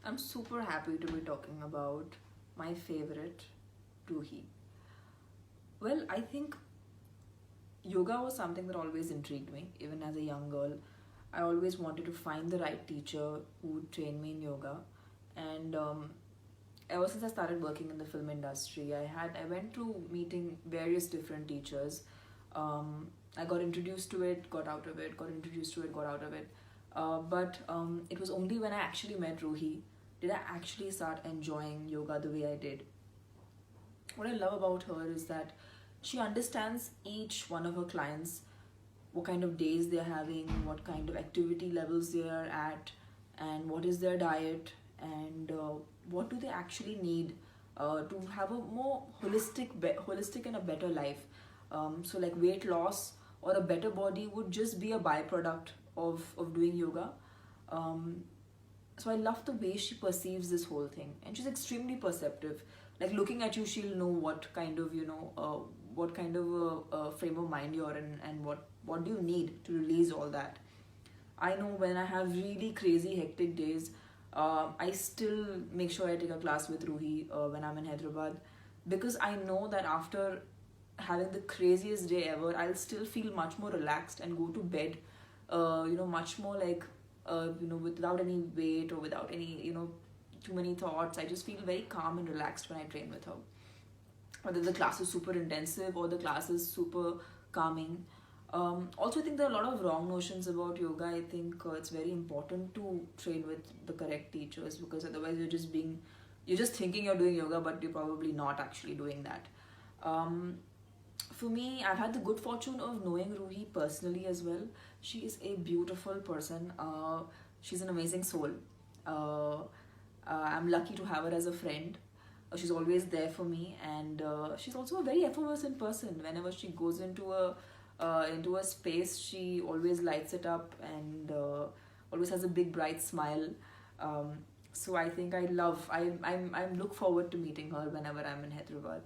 I'm super happy to be talking about my favorite, Ruhi. Well, I think yoga was something that always intrigued me, even as a young girl. I always wanted to find the right teacher who would train me in yoga. And ever since I started working in the film industry, I went through meeting various different teachers. I got introduced to it, got out of it, got introduced to it, got out of it. But it was only when I actually met Ruhi did I actually start enjoying yoga the way I did. What I love about her is that she understands each one of her clients, what kind of days they're having, what kind of activity levels they are at, and what is their diet, and what do they actually need to have a more holistic and a better life. So like weight loss or a better body would just be a byproduct of doing yoga. Um, so I love the way she perceives this whole thing, and she's extremely perceptive. Like looking at you, she'll know what kind of frame of mind you're in, and what do you need to release all that. I know when I have really crazy hectic days, I still make sure I take a class with Ruhi when I'm in Hyderabad, because I know that after having the craziest day ever, I'll still feel much more relaxed and go to bed, much more like, without any weight or without any, too many thoughts. I just feel very calm and relaxed when I train with her. Whether the class is super intensive or the class is super calming. Also, I think there are a lot of wrong notions about yoga. I think it's very important to train with the correct teachers, because otherwise you're just thinking you're doing yoga, but you're probably not actually doing that. Um, for me, I've had the good fortune of knowing Ruhi personally as well. She is a beautiful person. She's an amazing soul. Uh, I'm lucky to have her as a friend. She's always there for me, and she's also a very effervescent person. Whenever she goes into a space, she always lights it up and always has a big bright smile. Um, so I think I look forward to meeting her whenever I'm in Hyderabad.